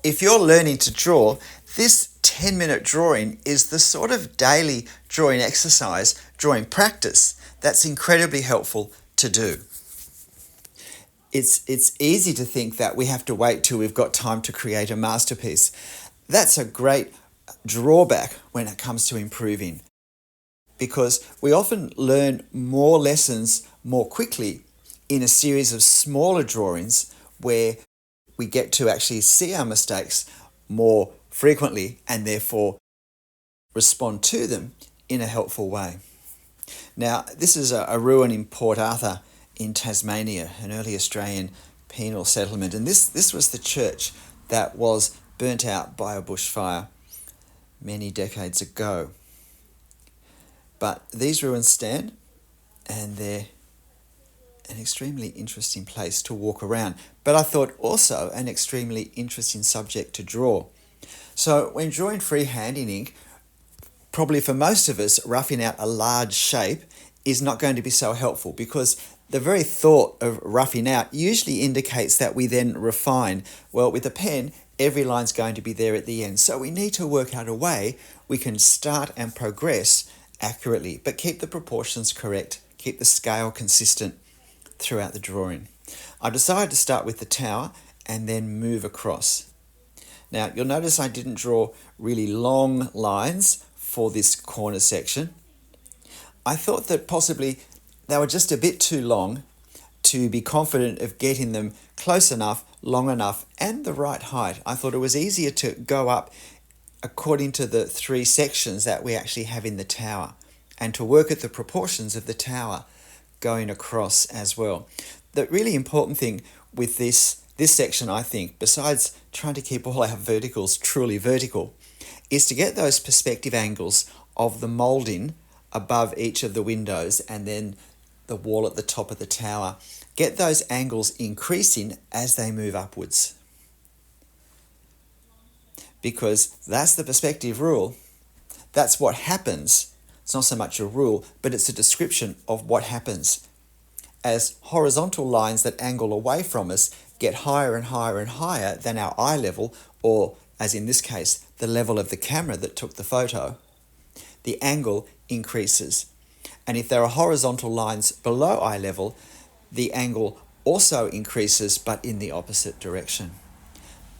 If you're learning to draw, this 10-minute drawing is the sort of daily drawing exercise, drawing practice, that's incredibly helpful to do. It's easy to think that we have to wait till we've got time to create a masterpiece. That's a great drawback when it comes to improving, because we often learn more lessons more quickly in a series of smaller drawings where we get to actually see our mistakes more frequently and therefore respond to them in a helpful way. Now, this is a ruin in Port Arthur in Tasmania, an early Australian penal settlement, and this was the church that was burnt out by a bushfire many decades ago. But these ruins stand, and they're an extremely interesting place to walk around, but I thought also an extremely interesting subject to draw. So when drawing freehand in ink, probably for most of us, roughing out a large shape is not going to be so helpful, because the very thought of roughing out usually indicates that we then refine. Well, with a pen, every line's going to be there at the end, so we need to work out a way we can start and progress accurately, but keep the proportions correct, keep the scale consistent throughout the drawing. I decided to start with the tower and then move across. Now, you'll notice I didn't draw really long lines for this corner section. I thought that possibly they were just a bit too long to be confident of getting them close enough, long enough, and the right height. I thought it was easier to go up according to the 3 sections that we actually have in the tower, and to work at the proportions of the tower going across as well. The really important thing with this section, I think, besides trying to keep all our verticals truly vertical, is to get those perspective angles of the moulding above each of the windows and then the wall at the top of the tower. Get those angles increasing as they move upwards, because that's the perspective rule. That's what happens. It's not so much a rule, but it's a description of what happens. As horizontal lines that angle away from us get higher and higher and higher than our eye level, or as in this case, the level of the camera that took the photo, the angle increases. And if there are horizontal lines below eye level, the angle also increases, but in the opposite direction.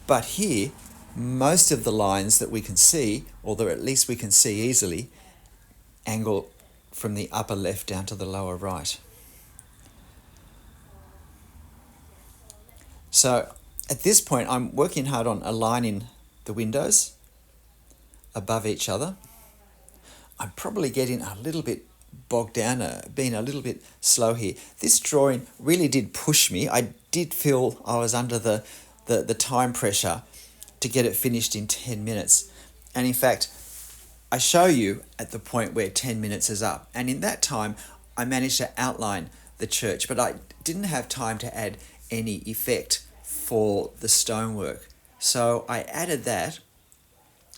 But here, most of the lines that we can see, or at least we can see easily, angle from the upper left down to the lower right. So at this point, I'm working hard on aligning the windows above each other. I'm probably getting a little bit bogged down, being a little bit slow here. This drawing really did push me. I did feel I was under the time pressure to get it finished in 10 minutes. And in fact, I show you at the point where 10 minutes is up. And in that time, I managed to outline the church, but I didn't have time to add any effect for the stonework. So I added that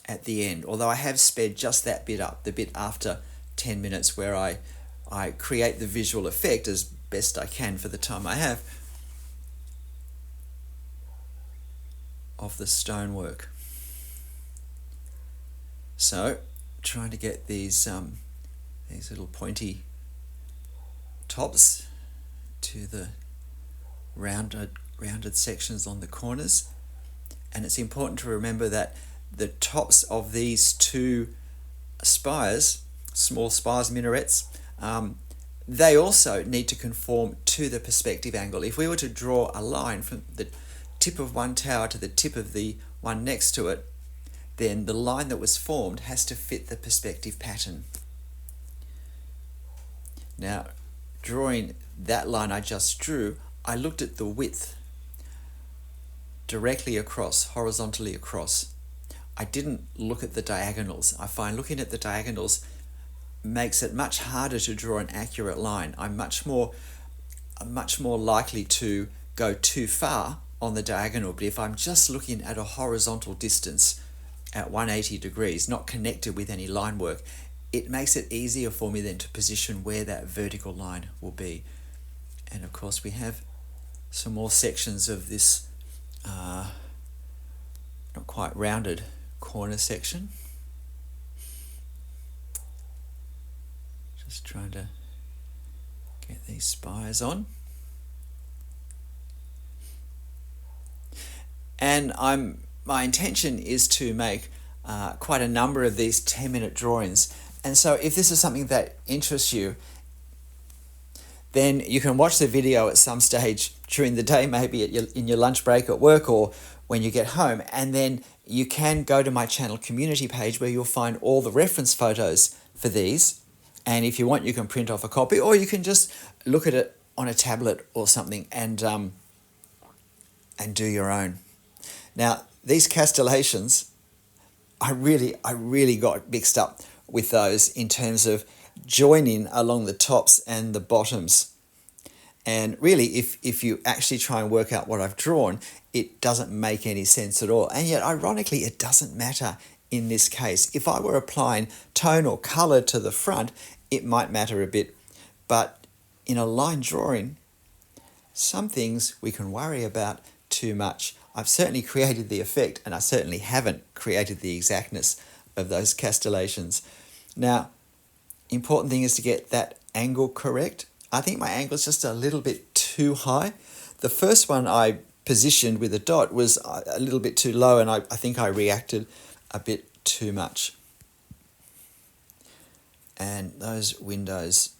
at the end, although I have sped just that bit up, the bit after 10 minutes where I create the visual effect as best I can for the time I have of the stonework. So trying to get these little pointy tops to the rounded sections on the corners. And it's important to remember that the tops of these 2 spires, small spires, minarets, they also need to conform to the perspective angle. If we were to draw a line from the tip of one tower to the tip of the one next to it, then the line that was formed has to fit the perspective pattern. Now, drawing that line I just drew, I looked at the width directly across, horizontally across. I didn't look at the diagonals. I find looking at the diagonals makes it much harder to draw an accurate line. I'm much more likely to go too far on the diagonal, but if I'm just looking at a horizontal distance at 180 degrees, not connected with any line work, it makes it easier for me then to position where that vertical line will be. And of course we have some more sections of this not quite rounded corner section. Just trying to get these spires on. And my intention is to make quite a number of these 10-minute drawings. And so if this is something that interests you, then you can watch the video at some stage during the day, maybe in your lunch break at work or when you get home. And then you can go to my channel community page where you'll find all the reference photos for these. And if you want, you can print off a copy, or you can just look at it on a tablet or something and do your own. Now, these castellations, I really got mixed up with those in terms of joining along the tops and the bottoms. And really, if you actually try and work out what I've drawn, it doesn't make any sense at all. And yet, ironically, it doesn't matter in this case. If I were applying tone or color to the front, it might matter a bit. But in a line drawing, some things we can worry about too much. I've certainly created the effect, and I certainly haven't created the exactness of those castellations. Now, important thing is to get that angle correct. I think my angle is just a little bit too high. The first one I positioned with a dot was a little bit too low, and I think I reacted a bit too much. And those windows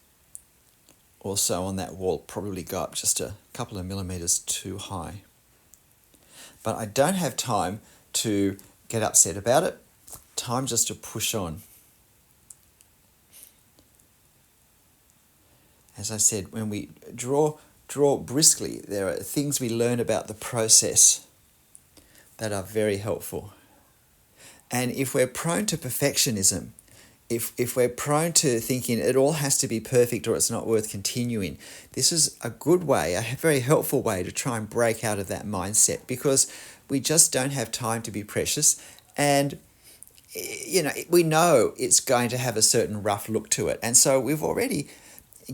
also on that wall probably go up just a couple of millimeters too high. But I don't have time to get upset about it. Time just to push on. As I said, when we draw briskly, there are things we learn about the process that are very helpful. And if we're prone to perfectionism, if we're prone to thinking it all has to be perfect or it's not worth continuing, this is a good way, a very helpful way to try and break out of that mindset, because we just don't have time to be precious. And we know it's going to have a certain rough look to it. And so we've already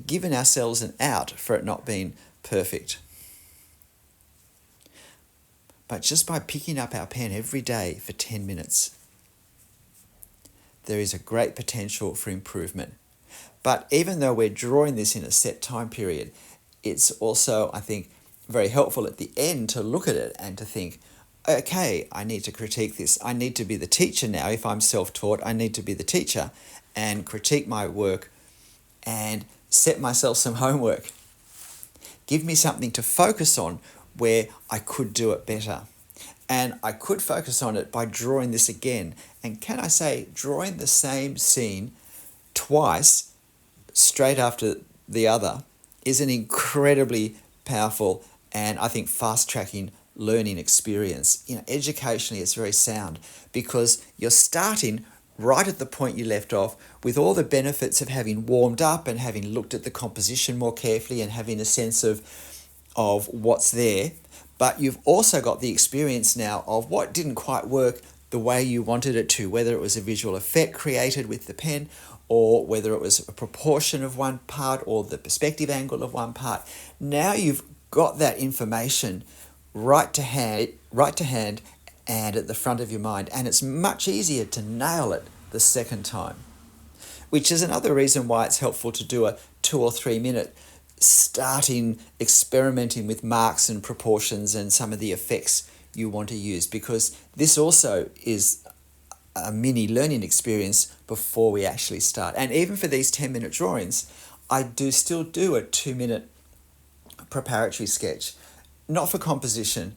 given ourselves an out for it not being perfect. But just by picking up our pen every day for 10 minutes, there is a great potential for improvement. But even though we're drawing this in a set time period, it's also, I think, very helpful at the end to look at it and to think, okay, I need to critique this. I need to be the teacher now. If I'm self-taught, I need to be the teacher and critique my work and set myself some homework. Give me something to focus on where I could do it better. And I could focus on it by drawing this again. And can I say, drawing the same scene twice, straight after the other, is an incredibly powerful and I think fast-tracking learning experience. Educationally, it's very sound because you're starting right at the point you left off with all the benefits of having warmed up and having looked at the composition more carefully and having a sense of what's there. But you've also got the experience now of what didn't quite work the way you wanted it to, whether it was a visual effect created with the pen or whether it was a proportion of one part or the perspective angle of one part. Now you've got that information right to hand and at the front of your mind, and it's much easier to nail it the second time, which is another reason why it's helpful to do a 2 or 3 minute experimenting with marks and proportions and some of the effects you want to use, because this also is a mini learning experience before we actually start. And even for these 10-minute drawings, I still do a 2-minute preparatory sketch, not for composition,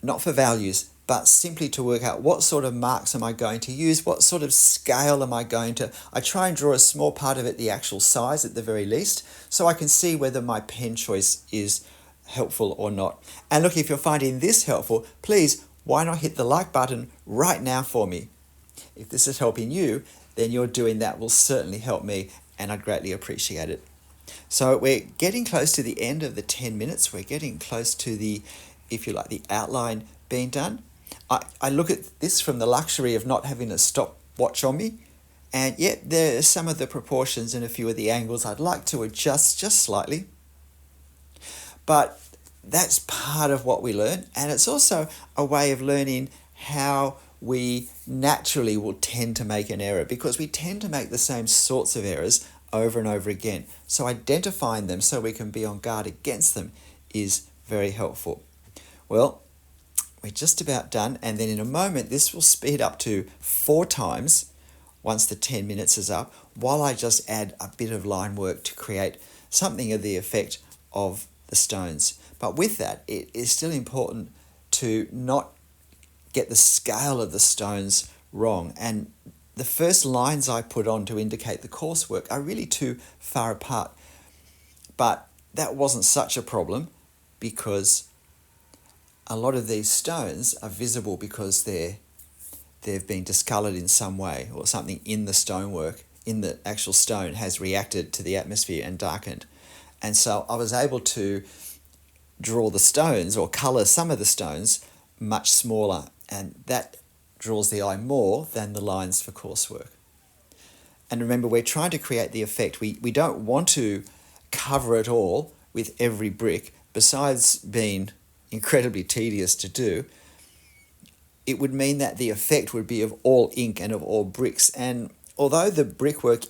not for values, but simply to work out what sort of marks am I going to use, what sort of scale am I going to... I try and draw a small part of it, the actual size at the very least, so I can see whether my pen choice is helpful or not. And look, if you're finding this helpful, please, why not hit the like button right now for me? If this is helping you, then you're doing that will certainly help me, and I'd greatly appreciate it. So we're getting close to the end of the 10 minutes. We're getting close to the, if you like, the outline being done. I look at this from the luxury of not having a stopwatch on me, and yet there are some of the proportions and a few of the angles I'd like to adjust just slightly. But that's part of what we learn, and it's also a way of learning how we naturally will tend to make an error because we tend to make the same sorts of errors over and over again. So identifying them so we can be on guard against them is very helpful. Well, we're just about done, and then in a moment this will speed up to 4 times once the 10 minutes is up, while I just add a bit of line work to create something of the effect of the stones. But with that, it is still important to not get the scale of the stones wrong. And the first lines I put on to indicate the coursework are really too far apart. But that wasn't such a problem because a lot of these stones are visible because they've been discoloured in some way, or something in the stonework, in the actual stone, has reacted to the atmosphere and darkened. And so I was able to draw the stones or colour some of the stones much smaller, and that draws the eye more than the lines for coursework. And remember, we're trying to create the effect. We don't want to cover it all with every brick. Besides being incredibly tedious to do, it would mean that the effect would be of all ink and of all bricks. And although the brickwork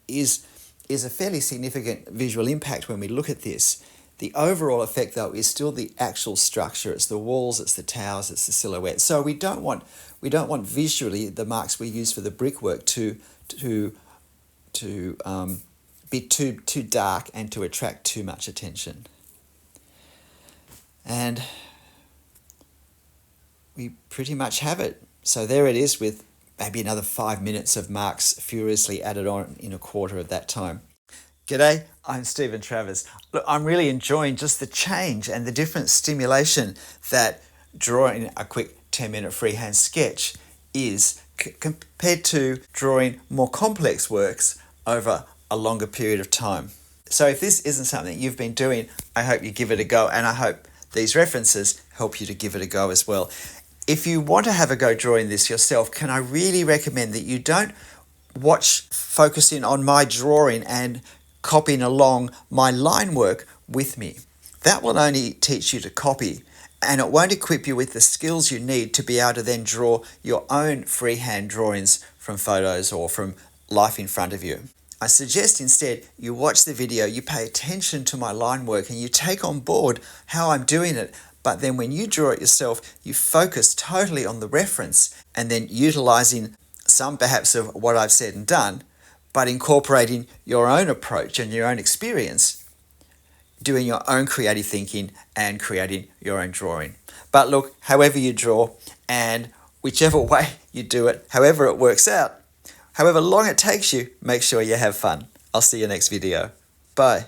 is a fairly significant visual impact when we look at this, the overall effect, though, is still the actual structure. It's the walls, it's the towers, it's the silhouette. So we don't want visually the marks we use for the brickwork to be too dark and to attract too much attention. And we pretty much have it. So there it is, with maybe another 5 minutes of marks furiously added on in a quarter of that time. G'day, I'm Stephen Travers. Look, I'm really enjoying just the change and the different stimulation that drawing a quick 10-minute freehand sketch is compared to drawing more complex works over a longer period of time. So if this isn't something you've been doing, I hope you give it a go, and I hope these references help you to give it a go as well. If you want to have a go drawing this yourself, can I really recommend that you don't focus in on my drawing and copying along my line work with me. That will only teach you to copy, and it won't equip you with the skills you need to be able to then draw your own freehand drawings from photos or from life in front of you. I suggest instead you watch the video, you pay attention to my line work, and you take on board how I'm doing it. But then when you draw it yourself, you focus totally on the reference, and then utilizing some perhaps of what I've said and done, but incorporating your own approach and your own experience, doing your own creative thinking and creating your own drawing. But look, however you draw and whichever way you do it, however it works out, however long it takes you, make sure you have fun. I'll see you next video. Bye.